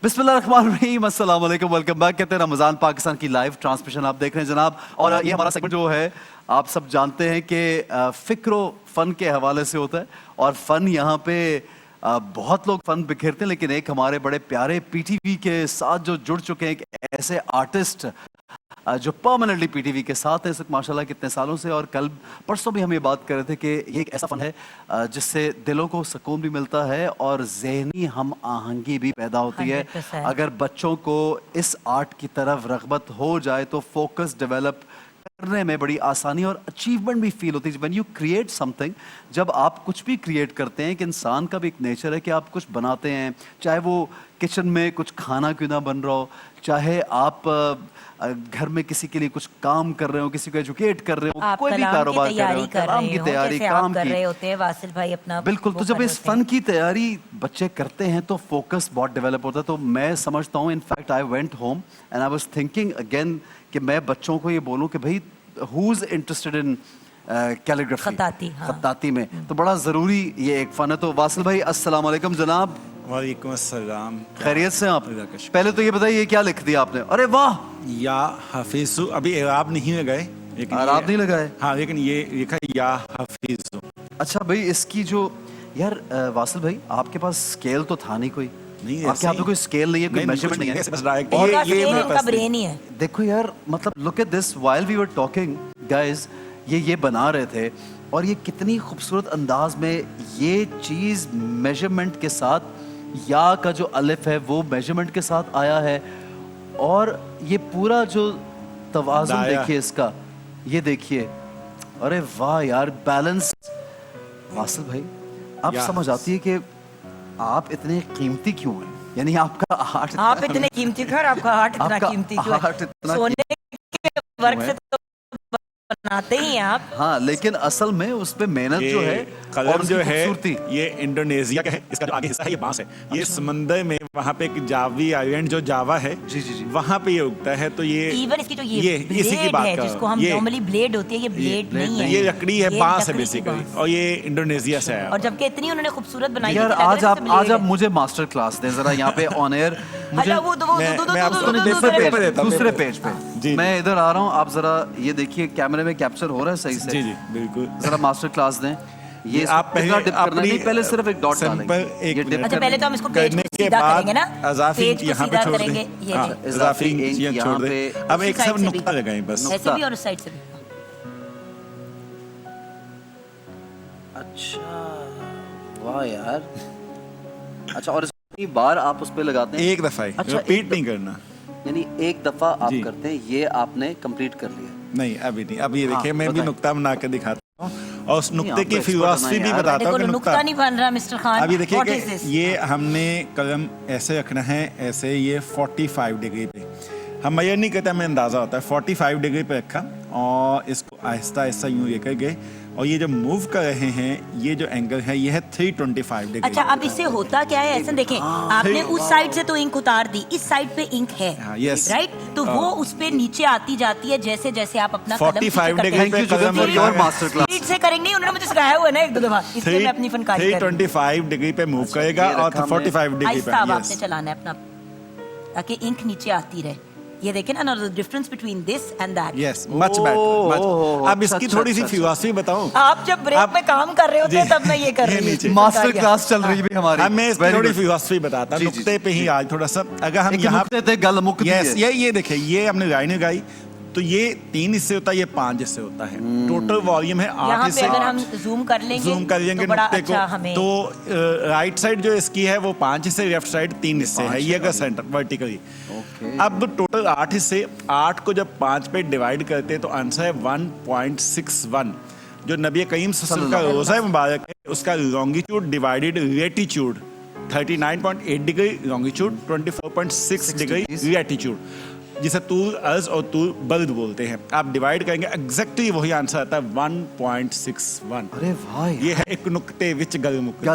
बिस्मिल्लाहिर्रहमानिर्रहीम, अस्सलाम वालेकुम, वेलकम बैक। कहते हैं रमज़ान पाकिस्तान की लाइव ट्रांसमिशन आप देख रहे हैं जनाब। और ये हमारा सेगमेंट जो है आप सब जानते हैं कि फ़िक्र फ़न के हवाले से होता है। और फ़न यहाँ पे बहुत लोग फ़न बिखेरते हैं, लेकिन एक हमारे बड़े प्यारे पीटीवी के साथ जो जुड़ चुके हैं, एक ऐसे आर्टिस्ट जो परमानेंटली पीटीवी के साथ है माशाल्लाह कितने सालों से। और कल परसों भी हम ये बात कर रहे थे कि ये एक ऐसा फ़न है जिससे दिलों को सुकून भी मिलता है और ज़हनी हम आहंगी भी पैदा होती है। अगर बच्चों को इस आर्ट की तरफ रग़बत हो जाए तो फोकस डेवलप करने में बड़ी आसानी और अचीवमेंट भी फील होती है। व्हेन यू क्रिएट समथिंग, जब आप कुछ भी क्रिएट करते हैं, कि इंसान का भी एक नेचर है कि आप कुछ बनाते हैं, चाहे वो किचन में कुछ खाना क्यों ना बन रहा हो, चाहे आप घर में किसी के लिए कुछ काम कर रहे हो, किसी को एजुकेट कर रहे हो, कोई भी कारोबार कर रहे हो, कलाम की तैयारी काम कर रहे होते हैं वासिल भाई अपना। बिल्कुल, तो जब इस फन की तैयारी बच्चे करते हैं तो फोकस बहुत डेवलप होता है। तो मैं समझता हूँ, in fact I went home and I was thinking again कि मैं बच्चों को ये बोलूँ कि भाई who is interested in calligraphy, खत्ताती में, तो बड़ा ज़रूरी ये एक फ़न है। तो वासिल भाई अस्सलाम वालेकुम जनाब। वालेकुम अस्सलाम। खैरियत से आप? पहले तो ये बताइए क्या लिख दिया आपने? अरे वाह, या हाफिज़ु। अभी एराब नहीं लगाए, लेकिन एराब नहीं लगाए। हाँ, लेकिन ये लिखा या हाफिज़ु। अच्छा भाई, इसकी जो यार वासिल भाई आपके पास स्केल तो था नहीं कोई? नहीं, आपके यहाँ पे कोई स्केल नहीं है, कोई मेजरमेंट नहीं है? ये मेरा ब्रेन ही है। देखो यार, मतलब look at this, while we were talking guys, ये बना रहे थे और ये कितनी खूबसूरत अंदाज में ये चीज़ मेजरमेंट के साथ, या का जो अलिफ है वो मेजरमेंट के साथ आया है। और ये पूरा जो तवाज़ुन देखिए इसका, ये देखिए, अरे वाह यार, बैलेंस। वासिल भाई अब समझ आती है कि आप इतने कीमती क्यों हैं, यानी आपका आर्ट, आप इतने कीमती क्यों, आपका आर्ट इतना कीमती क्यों है? सोने के वर्क से तो बनाते ही हैं आप। हाँ, लेकिन असल में उस पे मेहनत जो है, कलम जो है ये इंडोनेशिया का है। इसका जो आगे हिस्सा है ये बांस है। ये समंदर में वहाँ पे एक जावी आइलैंड जो जावा है, जी जी जी, वहाँ पे ये उगता है। तो ये इवन इसकी जो ये इसी की बात है जिसको हम नॉर्मली ब्लेड होती है, ये ब्लेड नहीं है, ये लकड़ी है, बांस है बेसिकली, और ये इंडोनेशिया से आया। और जबकि इतनी उन्होंने खूबसूरत बनाई है। यार आज आप मुझे मास्टर क्लास दें जरा यहाँ पे ऑन एयर। मुझे दूसरे पेज पे मैं इधर आ रहा हूँ, आप जरा ये देखिए, कैमरे में कैप्चर हो रहा है सही से? जी जी बिल्कुल। जरा मास्टर क्लास दें। ये आप पहले सिर्फ एक डॉट डालेंगे। अच्छा, पहले तो हम इसको पेज को सीधा करेंगे ना, पेज को सीधा करेंगे। इजाफी इंक छोड़ दे। अब एक सब नुक्ता लगाएं बस, ऐसे भी और उस साइड से भी। अच्छा वाह यार। अच्छा, और इतनी बार आप उस पे लगाते हैं? एक दफा ही, रिपीट नहीं करना। यानी एक दफा आप करते हैं, ये आपने कंप्लीट कर लिया? नहीं अभी नहीं। अब ये देखिए, मैं भी नुक्ता बना के दिखाता हूँ और उस नुक्ते की फिलॉसफी भी बताता हूँ। नुक्ता नहीं बन रहा मिस्टर खान। अब ये देखिए कि ये हमने कलम ऐसे रखना है, ऐसे ये 45 डिग्री पे, हम मेजर नहीं करते, हमें अंदाजा होता है। 45 डिग्री पे रखा और इसको आहिस्ता आहिस्ता यूँ लेकर गए, और ये जो मूव कर रहे हैं, ये जो एंगल है ये है 325 डिग्री। अच्छा, अब इससे होता क्या है, ऐसा देखें, आपने उस साइड से तो इंक उतार दी, इस साइड पे इंक है, राइट? तो वो उस पे नीचे आती जाती है जैसे जैसे आप अपना 45 डिग्री पे कलम मास्टर क्लास से करेंगे। उन्होंने मुझे सिखाया हुआ है ना एक दो दफा, इसलिए मैं अपनी फनकारी 325 डिग्री पे मूव करेगा और 45 डिग्री पे आपने चलाना है अपना, ताकि इंक नीचे आती रहे। ये देखें ना, the difference between this and that. Yes, much better. अब इसकी थोड़ी सी फिलॉसफी बताऊं। आप जब ब्रेक में काम कर रहे होते हैं तब मैं ये कर रही हूँ। मास्टर क्लास चल रही है हमारी। अब मैं इसकी थोड़ी फिलॉसफी बताता हूँ, नुक्ते पे ही आज थोड़ा सा। अगर हम यहाँ ये देखें, ये हमने लाइन लगाई, तो ये 3 हिस्से होता है, ये 5 हिस्से होता है। टोटल वॉल्यूम है 8 हिस्से। अगर हम जूम कर लेंगे तो बड़ा अच्छा हमें। तो राइट साइड जो इसकी है वो 5 हिस्से, लेफ्ट साइड 3 हिस्से है, ये का सेंटर वर्टिकली। अब टोटल 8 हिस्से, 8 को जब 5 पे डिवाइड करते हैं तो आंसर है 1.61। जो नबी करीम सल्लल्लाहु अलैहि वसल्लम का रोज़ा मुबारक है, उसका longitude divided latitude 39.8 degree longitude, 24.6 degree latitude, जिसे तूल अर्ज और तूल बल्द बोलते हैं। आप डिवाइड करेंगे, एग्जैक्टली वही आंसर आता है 1.61। अरे भाई, ये है एक नुक्ते विच गलमुक्ती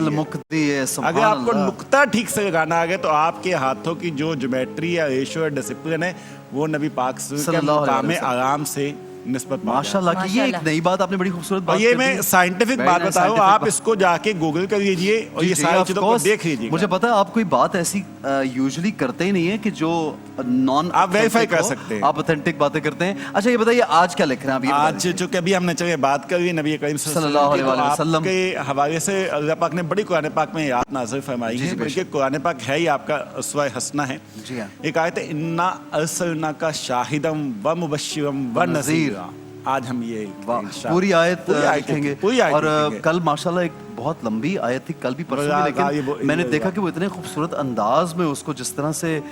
है। अगर आपको नुक्ता ठीक से लगाना आ गया तो आपके हाथों की जो ज्योमेट्री या रेशियो या डिसिप्लिन है वो नबी पाक के मुकाम आराम से निस्बत माशाल्लाह कि ये एक नई बात आपने बड़ी खूबसूरत बात और ये कर दी। मैं साइंटिफिक Very बात nice बता रहा हूँ, scientific आप बात। इसको जाके गूगल कर लीजिए और ये जी, सारी of चीजों को course। देख लीजिए। मुझे पता है आप कोई बात ऐसी यूजुअली करते ही नहीं है कि जो नॉन आप verify कर सकते हैं। आप ऑथेंटिक बातें करते हैं। अच्छा ये बताइए आज क्या लिख रहे हैं आप, ये बता आज दीजिए। चूंकि अभी हमने चलिए बात कर ली नबी करीम सल्लल्लाहु अलैहि वसल्लम के हवाले से अल्लाह पाक ने बड़ी कुरान पाक में याद नाज़िल फरमाई जी, है, जी, बल्कि कुरान पाक है ही आपका उसवा हसना है। जी हाँ। एक आयत है, इन्ना अरसलनाका शाहिदम व मुबश्शिरम व नज़ीरा। आज हम ये पूरी आयत लिखेंगे पूरी आयत और लिखेंगे। कल माशाल्लाह एक बहुत लंबी आयत थी, कल भी परसों भी, लेकिन मैंने देखा कि वो इतने खूबसूरत अंदाज में उसको जिस तरह से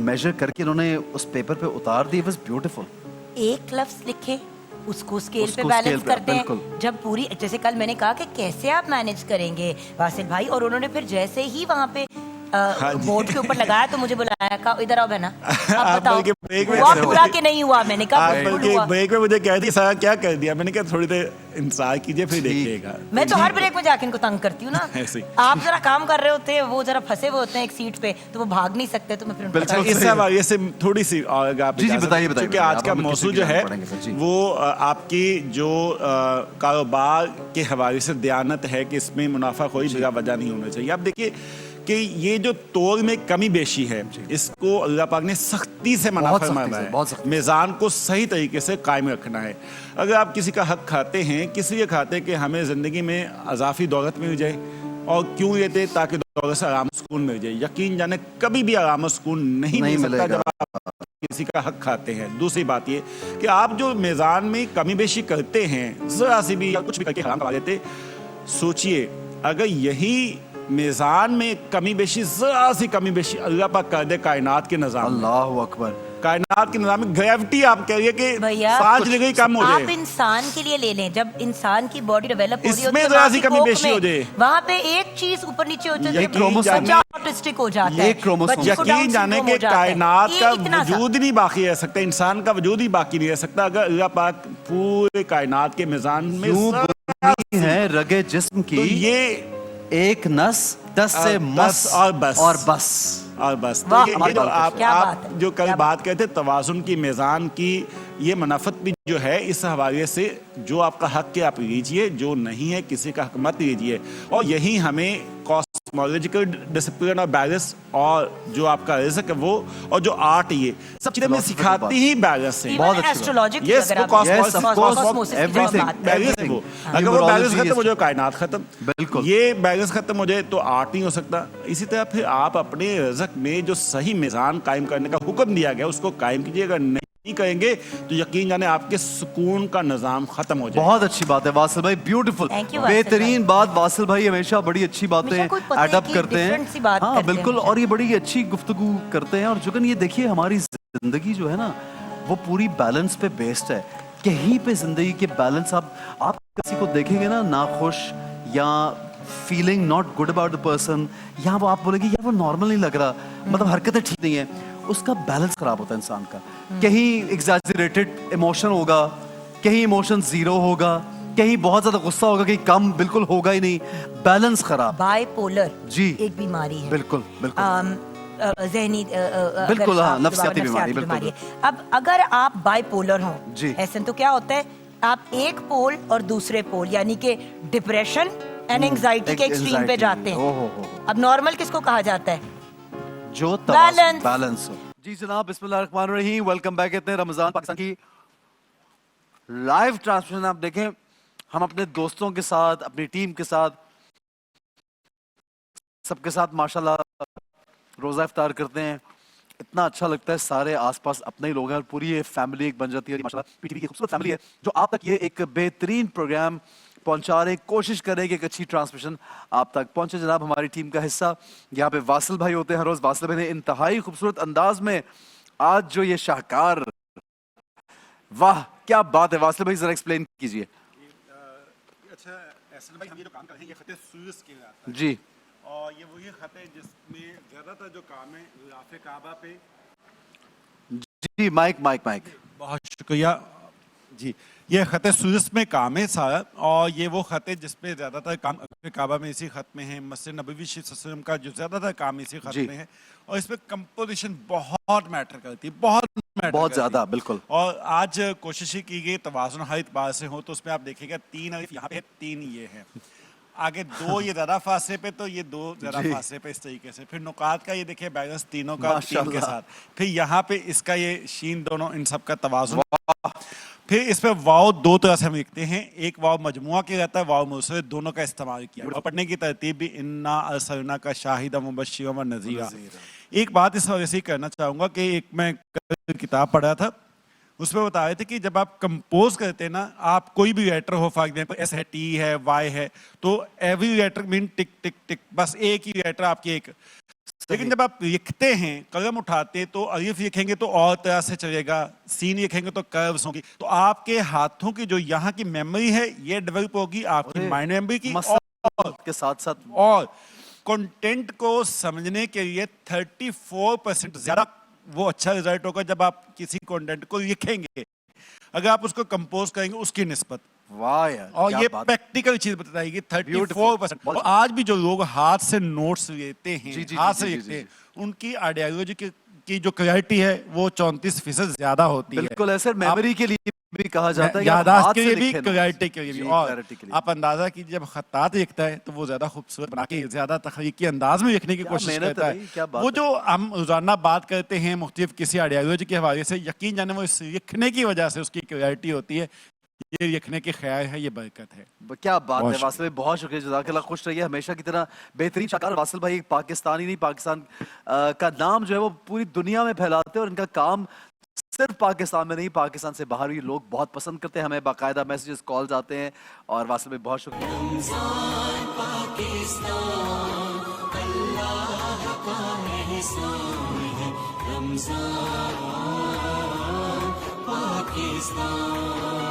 मेजर करके इन्होंने उस पेपर पे उतार दी, वाज ब्यूटीफुल। एक लफ्ज लिखे उसको स्केल पे उसको बैलेंस स्केल पे, करते बिल्कुल। हैं। जब पूरी, जैसे कल मैंने कहा कि कैसे आप मैनेज करेंगे वासिल भाई, और उन्होंने फिर जैसे ही वहाँ पे बोर्ड के ऊपर लगाया तो मुझे बुलाया, कहा इधर आओ बहना, अब आप बताओ बल्कि break में हुआ ऐसे पूरा कि नहीं हुआ। मैंने कहा आप बिल्कुल बल्कि हुआ। ब्रेक में मुझे कह दी सारा क्या कर दिया, मैंने कहा थोड़ी देर इंतजार कीजिए फिर देखिएगा। मैं तो हर ब्रेक में जाके इनको तंग करती हूँ ना। ऐसे ही। आप जरा काम कर रहे होते हैं, वो जरा फंसे हुए होते हैं एक सीट पे, तो वो भाग नहीं सकते, तो मैं फिर उनको बिल्कुल। बताती हूँ। इस हवाले से थोड़ी सी और अगर आप जी, जी, इजाज़त बताइए, दें, बताइए, क्योंकि बताइए। आज का अब हमें मौजूद किसी जो की है जान पड़ेंगे फिर, जी। वो आपकी जो कारोबार के हवाले से दयानत है कि इसमें मुनाफाखोरी बिला वजह नहीं होना चाहिए। आप देखिए कि ये जो तोल में कमी बेशी है, इसको अल्लाह पाक ने सख्ती से मना बहुत फरमाया सख्ती से, है। बहुत सख्ती से। मीज़ान को सही तरीके से कायम रखना है। अगर आप किसी का हक खाते हैं, किस लिए खाते हैं कि हमें ज़िंदगी में अज़ाफ़ी दौलत मिल जाए, और क्यों लेते, ताकि दौलत से आराम सुकून मिल जाए। यकीन जाने कभी भी आराम और सुकून नहीं मिल सकता मिलेगा। जब आप किसी का हक खाते हैं। दूसरी बात ये कि आप जो मीज़ान में कमी बेशी करते हैं, ज़रा सी भी या कुछ भी करके हराम करा देते, सोचिए अगर यही मीज़ान में कमी बेशी, ज़रा सी कमी बेशी अल्लाह पाक कर दे कायनात के निज़ाम में, अल्लाह अकबर। कायनात के निज़ाम में ग्रेविटी आप कहिए कि भैया 5 डिग्री कम हो आप जाए, इंसान के लिए ले लें, जब इंसान की बॉडी डेवलप हो रही इसमें होती है, जरा वहाँ सी की कमी कोख बेशी में, हो जाए। वहाँ पे एक चीज ऊपर नीचे हो जाती है, यकीन जाने- बच्चा ऑटिस्टिक हो जाता है, ये क्रोमोसोम। बच्चे को डाउन यकीन जाने सिंड्रोम के हो जाता है। कायनात ये का इतना सा। वजूद नहीं बाकी रह सकता, इंसान का वजूद ही बाकी नहीं रह सकता अगर अल्लाह पाक पूरे कायनात के मीज़ान में यूं ज़रा बुनी है रगे जिस्म की, तो ये एक नस 10 से मस और बस। और बस। और बस। तो वाह, ये जो क्या बात आप है, जो कल क्या बात कहते तवाज़ुन की, मीज़ान की, ये मनाफत भी जो है इस हवाले से जो आपका हक है आप लीजिए, जो नहीं है किसी का हक मत लीजिए। और यही हमें कॉस्मोलॉजिकल डिसिप्लिन और बैलेंस, और जो आपका रिज़्क है वो, और जो आर्ट, ये सब चीज़ें हमें सिखाती ही बैलेंस है। बहुत अच्छी बात। एस्ट्रोलॉजी की Yes, अगर वो आप Yes, of course, cosmos की everything, बात करें। बैलेंस है वो। everything. अगर वो बैलेंस Numerology खत्म हो is- जाए, कायनात खत्म। बिल्कुल। ये बैलेंस खत्म हो जाए तो आर्ट नहीं हो सकता। इसी तरह फिर आप अपने रिज़्क में जो सही मीज़ान कायम करने का हुक्म दिया गया उसको कायम कीजिए। अगर नहीं करेंगे तो यकीन जाने आपके सुकून का निज़ाम खत्म हो जाए। बहुत अच्छी बात है वासिल भाई, ब्यूटीफुल, Thank you, वासिल बेहतरीन बात। वासिल भाई हमेशा बड़ी अच्छी बातें हमेशा कोई पते अडॉप्ट की करते हैं। different सी बात हाँ करते हैं बिल्कुल, हमेशा। और ये बड़ी अच्छी गुफ्तगू करते हैं। और जुगन ये देखिए हमारी जिंदगी जो है ना वो पूरी बैलेंस पे बेस्ड है। कहीं पे जिंदगी के बैलेंस, आप किसी को देखेंगे ना नाखुश या feeling not good about the person, या वो आप बोलेंगे यार वो नॉर्मल नहीं लग रहा, मतलब हरकतें ठीक नहीं है, उसका बैलेंस खराब होता है इंसान का। कहीं एग्जैजरेटेड इमोशन होगा, कहीं इमोशन जीरो होगा, कहीं बहुत ज्यादा गुस्सा होगा, कहीं कम बिल्कुल होगा ही नहीं, बैलेंस खराब। बाइपोलर जी। एक बीमारी है, बिल्कुल बिल्कुल ज़हनी बिल्कुल, हाँ, नफ्सियाती बीमारी, बिल्कुल। अब अगर आप बाइपोलर हो, जी। ऐसे तो क्या होता है, आप एक पोल और दूसरे पोल यानी कि डिप्रेशन एंड एंजाइटी के एक्सट्रीम पे जाते हैं। ओहो। अब नॉर्मल किसको कहा जाता है? जो Balance. बैलेंस हो। जी जनाब, बिस्मिल्लाहिर्रहमानिर्रहीम, वेलकम बैक कहते हैं रमजान पाकिस्तान की लाइव ट्रांसमिशन। आप देखें हम अपने दोस्तों के साथ, अपनी टीम के साथ, सबके साथ माशाल्लाह रोजा इफ्तार करते हैं। इतना अच्छा लगता है, सारे आसपास अपने ही लोग हैं और पूरी ये फैमिली एक बन जाती है। माशाल्लाह पीटीवी की खूबसूरत फैमिली है जो आप तक ये एक बेहतरीन प्रोग्राम पहुंचा रहे, कोशिश करें कि एक अच्छी ट्रांसमिशन आप तक पहुंचे। जनाब हमारी टीम का हिस्सा यहाँ पे वासिल भाई होते हैं हर रोज। वासिल भाई ने इंतहाई खूबसूरत अंदाज में आज जो ये शाहकार, वाह क्या बात है। वासिल भाई जरा एक्सप्लेन कीजिए। अच्छा ऐसे भाई, हम ये जो काम कर रहे हैं ये खत सूरज के लिए आता है। जी, और ये वही खत है जिसमें ज्यादातर जो काम है ग़िलाफ़े काबा पे। जी माइक माइक माइक। बहुत शुक्रिया जी। ये खत सूरज में काम है सारा, और ये वो खत है जिसपे ज्यादातर काम काबा में इसी खत में है। मस्जिद नबवी शरीफ सल्लल्लाहु अलैहि वसल्लम का जो ज्यादातर काम इसी खत जी। में है, और इसमें कंपोजिशन बहुत मैटर करती है, बहुत मैटर बहुत करती ज्यादा, है। बिल्कुल। और आज कोशिश ही की गई तवाज़ुन हर इतबार से हो, तो उसमें आप देखिएगा 3 अलिफ यहाँ पे है, 3 ये है, आगे 2 ये ज़्यादा फासले पे, तो ये 2 ज़्यादा जी। फासले पे, इस तरीके से। फिर नुकात का ये देखिए बैलेंस तीनों का 3 के माशाल्लाह। साथ, फिर यहाँ पे इसका ये शीन, दोनों इन सब का तवाज़ुन। फिर इस पे वाव 2 तरह से हम लिखते हैं, एक वाव मजमुआ के रहता है, वाव मुरसल, दोनों का इस्तेमाल किया। और पढ़ने की तरतीब भी इन्ना अरसलना का शाहिदा मुबश्शिरा व नज़ीरा। एक बात इस वजह से करना चाहूँगा कि एक मैं किताब पढ़ा था, उसमें बता रहे थे कि जब आप कंपोज करते हैं ना, आप कोई भी लेटर हो, फॉर एग्जाम्पल एस है, टी है, वाई है, तो एवरी लेटर मीन टिक टिक टिक, बस एक ही लेटर आपकी एक। लेकिन जब आप लिखते हैं, कलम उठाते हैं, तो अलिफ लिखेंगे तो और तरह से चलेगा, सीन लिखेंगे तो कर्व्स होंगी, तो आपके हाथों की जो यहाँ की मेमोरी है ये डेवलप होगी, आपकी माइंड मेमोरी की, मसल के साथ साथ और कंटेंट को समझने के लिए 34% ज्यादा वो अच्छा रिजल्ट होगा जब आप किसी कंटेंट को लिखेंगे, अगर आप उसको कंपोज करेंगे उसकी निस्बत। वाह यार, और क्या ये बात। प्रैक्टिकल चीज बताएगी 34%। और आज भी जो लोग हाथ से नोट्स लेते हैं, जी, जी, हाथ जी, से जी, लिखते जी, हैं, उनकी आइडियोलॉजी की जो क्लैरिटी है वो 34% ज्यादा होती है। बिल्कुल ऐसे मेमोरी के लिए भी कहा जाता है कि आप याददाश्त हाथ के से लिए भी, लिखें ना। क्लैरिटी के लिए भी। जी, और clarity के लिए। आप अंदाजा कीजिए जब खत्तात लिखता है तो वो ज्यादा खूबसूरत बना के ज्यादा तखलीकी अंदाज में लिखने की क्या कोशिश मेहनत करता है है। भाई, क्या बात वो है। जो हम रोजाना बात करते हैं मुख्तलिफ किसी आइडियोलॉजी के हवाले से, यकीन जाने वो इस लिखने की वजह से उसकी क्लैरिटी होती है, ये लिखने के ख्याल है, ये बरकत है। क्या बात बहुत है वासिल भाई, बहुत शुक्रिया, जज़ाकल्लाह, खुश रहिए हमेशा की तरह, बेहतरीन शाकार। वासिल भाई एक पाकिस्तानी नहीं, पाकिस्तान का नाम जो है वो पूरी दुनिया में फैलाते हैं, और इनका काम सिर्फ पाकिस्तान में नहीं, पाकिस्तान से बाहर भी लोग बहुत पसंद करते हैं, हमें बाकायदा मैसेजेस, कॉल्स आते हैं। और वासिल भाई बहुत शुक्रिया। Pakistan